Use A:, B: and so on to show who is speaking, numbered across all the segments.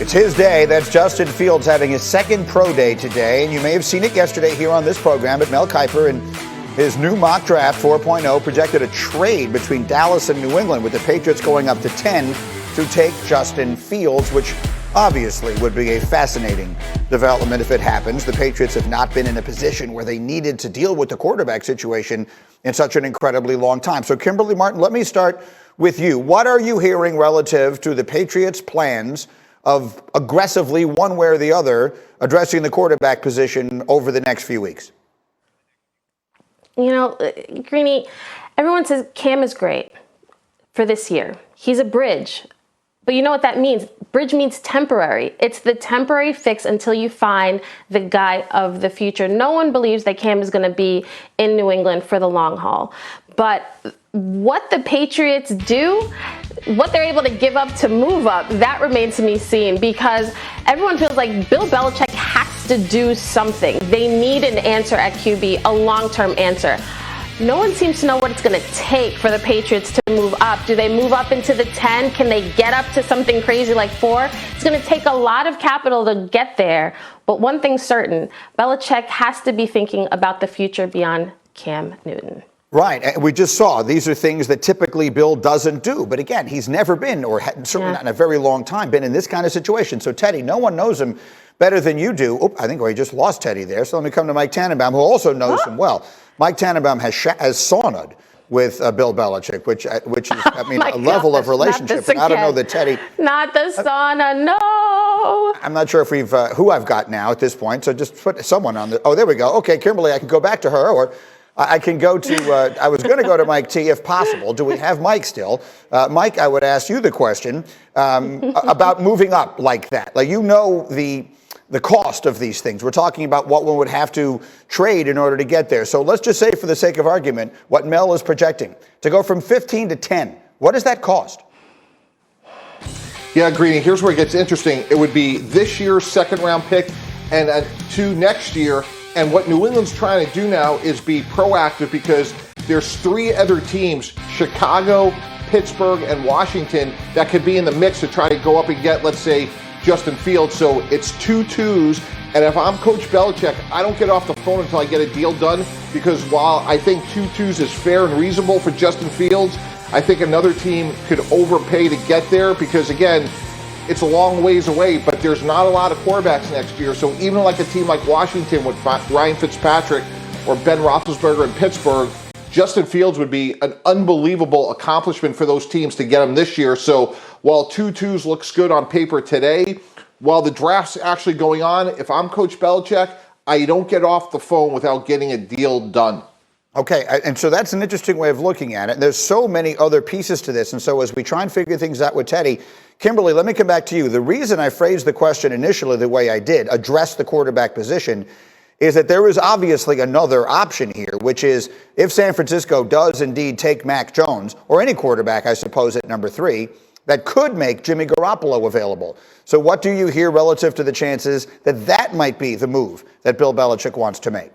A: It's his day. That's Justin Fields having his second pro day today. And you may have seen it yesterday here on this program. But Mel Kiper and his new mock draft 4.0 projected a trade between Dallas and New England, with the Patriots going up to 10 to take Justin Fields, which obviously would be a fascinating development if it happens. The Patriots have not been in a position where they needed to deal with the quarterback situation in such an incredibly long time. So, Kimberly Martin, let me start with you. What are you hearing relative to the Patriots' plans of aggressively, one way or the other, addressing the quarterback position over the next few weeks?
B: You know, Greeny, everyone says Cam is great for this year. He's a bridge. But you know what that means? Bridge means temporary. It's the temporary fix until you find the guy of the future. No one believes that Cam is going to be in New England for the long haul. But what the Patriots do, what they're able to give up to move up, that remains to be seen, because everyone feels like Bill Belichick has to do something. They need an answer at QB, a long-term answer. No one seems to know what it's going to take for the Patriots to move up. Do they move up into the 10? Can they get up to something crazy like 4? It's going to take a lot of capital to get there. But one thing's certain, Belichick has to be thinking about the future beyond Cam Newton.
A: Right. And we just saw these are things that typically Bill doesn't do. But again, he's never been, or certainly not in a very long time, been in this kind of situation. So, Teddy, no one knows him better than you do. I think we just lost Teddy there. So let me come to Mike Tannenbaum, who also knows him well. Mike Tannenbaum has sauna'd with Bill Belichick, which is, I mean, a level of relationship. And I don't know that Teddy.
B: Not the sauna, no.
A: I'm not sure if we've who I've got now at this point. So just put someone on the. Oh, there we go. Okay, Kimberly, I can go back to her, or I can go to. I was going to go to Mike T if possible. Do we have Mike still? Mike, I would ask you the question about moving up like that. Like, you know, the cost of these things. We're talking about what one would have to trade in order to get there. So let's just say, for the sake of argument, what Mel is projecting, to go from 15 to 10. What does that cost?
C: Yeah, Greeny, here's where it gets interesting. It would be this year's second-round pick and to next year. And what New England's trying to do now is be proactive, because there's 3 other teams, Chicago, Pittsburgh, and Washington, that could be in the mix to try to go up and get, let's say, Justin Fields. So it's 2 twos. And if I'm Coach Belichick, I don't get off the phone until I get a deal done, because while I think 2 twos is fair and reasonable for Justin Fields, I think another team could overpay to get there, because, again, it's a long ways away, but there's not a lot of quarterbacks next year. So even like a team like Washington with Ryan Fitzpatrick or Ben Roethlisberger in Pittsburgh, Justin Fields would be an unbelievable accomplishment for those teams to get him this year. So while 2 twos looks good on paper today, while the draft's actually going on, if I'm Coach Belichick, I don't get off the phone without getting a deal done.
A: Okay, and so that's an interesting way of looking at it. There's so many other pieces to this. And so as we try and figure things out with Teddy, Kimberly, let me come back to you. The reason I phrased the question initially the way I did, address the quarterback position, is that there is obviously another option here, which is if San Francisco does indeed take Mac Jones, or any quarterback, I suppose, at number 3, that could make Jimmy Garoppolo available. So what do you hear relative to the chances that that might be the move that Bill Belichick wants to make?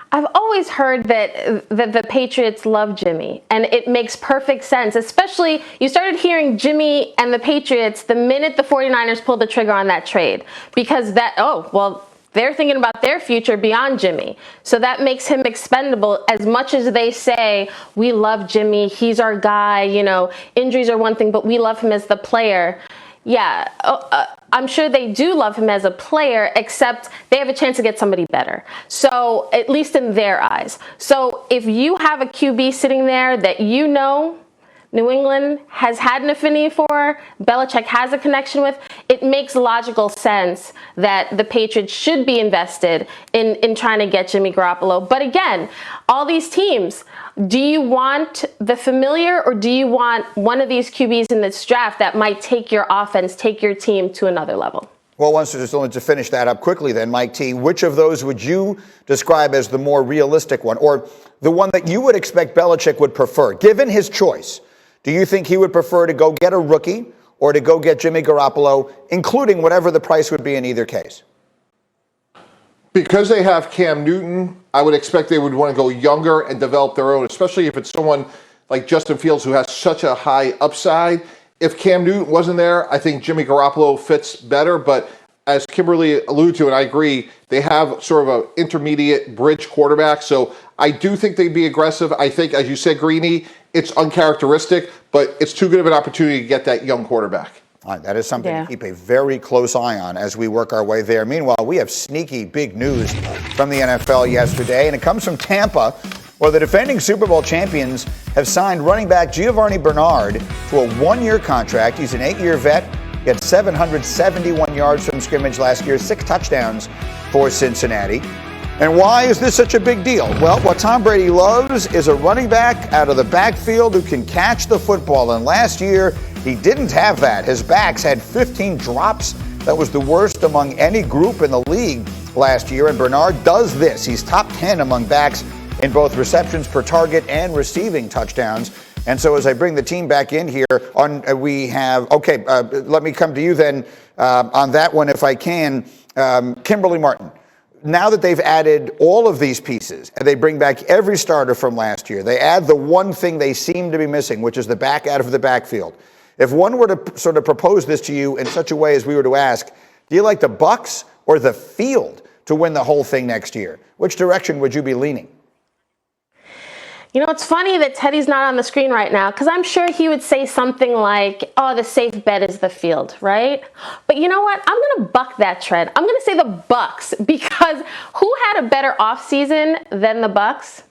B: I've always heard that the Patriots love Jimmy, and it makes perfect sense. Especially, you started hearing Jimmy and the Patriots the minute the 49ers pulled the trigger on that trade, because they're thinking about their future beyond Jimmy. So that makes him expendable. As much as they say, we love Jimmy, he's our guy, you know, injuries are one thing, but we love him as the player. Yeah, I'm sure they do love him as a player, except they have a chance to get somebody better. So, at least in their eyes. So, if you have a QB sitting there that you know New England has had an affinity for, Belichick has a connection with, it makes logical sense that the Patriots should be invested in trying to get Jimmy Garoppolo. But again, all these teams, do you want the familiar, or do you want one of these QBs in this draft that might take your offense, take your team to another level?
A: Well, once to finish that up quickly then, Mike T, which of those would you describe as the more realistic one, or the one that you would expect Belichick would prefer, given his choice? Do you think he would prefer to go get a rookie or to go get Jimmy Garoppolo, including whatever the price would be in either case?
C: Because they have Cam Newton, I would expect they would want to go younger and develop their own, especially if it's someone like Justin Fields who has such a high upside. If Cam Newton wasn't there, I think Jimmy Garoppolo fits better. But as Kimberly alluded to, and I agree, they have sort of an intermediate bridge quarterback. So I do think they'd be aggressive. I think, as you said, Greeny, it's uncharacteristic, but it's too good of an opportunity to get that young quarterback.
A: All right, that is something to keep a very close eye on as we work our way there. Meanwhile, we have sneaky big news from the NFL yesterday, and it comes from Tampa, where the defending Super Bowl champions have signed running back Giovanni Bernard to a one-year contract. He's an 8-year vet. He had 771 yards from scrimmage last year, 6 touchdowns for Cincinnati. And why is this such a big deal? Well, what Tom Brady loves is a running back out of the backfield who can catch the football. And last year, he didn't have that. His backs had 15 drops. That was the worst among any group in the league last year. And Bernard does this. He's top 10 among backs in both receptions per target and receiving touchdowns. And so as I bring the team back in here, let me come to you then on that one if I can. Kimberly Martin, now that they've added all of these pieces and they bring back every starter from last year, they add the one thing they seem to be missing, which is the back out of the backfield. If one were to sort of propose this to you in such a way as we were to ask, do you like the Bucs or the field to win the whole thing next year? Which direction would you be leaning?
B: You know, it's funny that Teddy's not on the screen right now because I'm sure he would say something like, oh, the safe bet is the field, right? But you know what? I'm going to buck that trend. I'm going to say the Bucs, because who had a better offseason than the Bucs?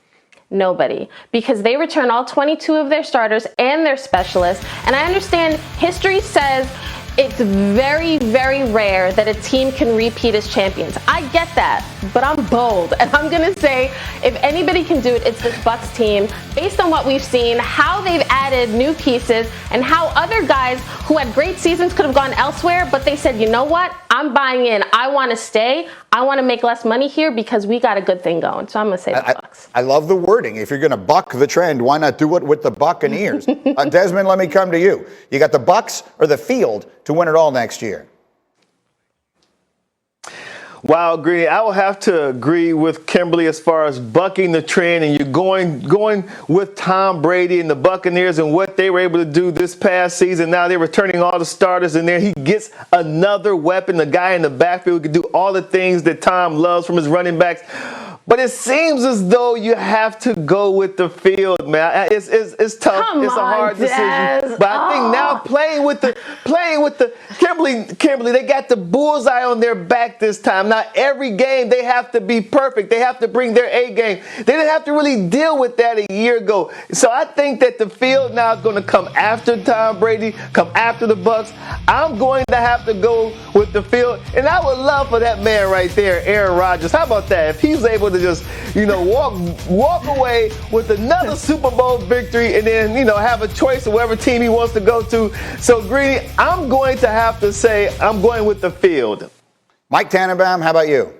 B: Nobody, because they return all 22 of their starters and their specialists. And I understand history says it's very, very rare that a team can repeat as champions. I get that, but I'm bold, and I'm going to say if anybody can do it, it's this Bucs team. Based on what we've seen, how they've added new pieces, and how other guys who had great seasons could have gone elsewhere, but they said, you know what? I'm buying in. I want to stay. I want to make less money here because we got a good thing going. So I'm going to say the Bucs.
A: I love the wording. If you're going to buck the trend, why not do it with the Buccaneers? Desmond, let me come to you. You got the Bucs or the field to win it all next year?
D: Wow, Greeny, I will have to agree with Kimberly as far as bucking the trend, and you're going with Tom Brady and the Buccaneers and what they were able to do this past season. Now they're returning all the starters in there. He gets another weapon, the guy in the backfield who can do all the things that Tom loves from his running backs. But it seems as though you have to go with the field, man. It's tough. It's a hard decision. But I think now playing with the Kimberly, they got the bullseye on their back this time. Now every game they have to be perfect. They have to bring their A game. They didn't have to really deal with that a year ago. So I think that the field now is going to come after Tom Brady, come after the Bucs. I'm going to have to go with the field, and I would love for that man right there, Aaron Rodgers. How about that? If he's able to just, walk away with another Super Bowl victory and then, have a choice of whatever team he wants to go to. So, Greeny, I'm going to have to say I'm going with the field.
A: Mike Tannenbaum, how about you?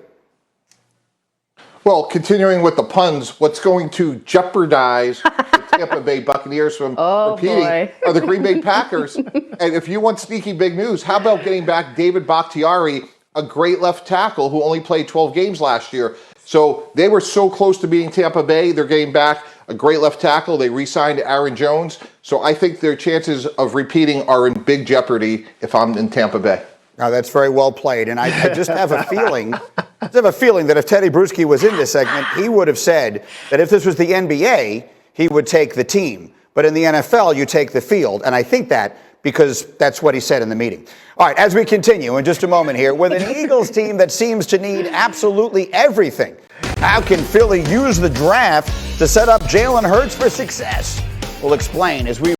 C: Well, continuing with the puns, what's going to jeopardize the Tampa Bay Buccaneers from repeating are the Green Bay Packers. And if you want sneaky big news, how about getting back David Bakhtiari, a great left tackle who only played 12 games last year? So they were so close to beating Tampa Bay. They're getting back a great left tackle. They re-signed Aaron Jones. So I think their chances of repeating are in big jeopardy if I'm in Tampa Bay.
A: Now, that's very well played. And I just have a feeling that if Teddy Bruschi was in this segment, he would have said that if this was the NBA, he would take the team. But in the NFL, you take the field. And I think that because that's what he said in the meeting. All right, as we continue in just a moment here, with an Eagles team that seems to need absolutely everything, how can Philly use the draft to set up Jalen Hurts for success? We'll explain as we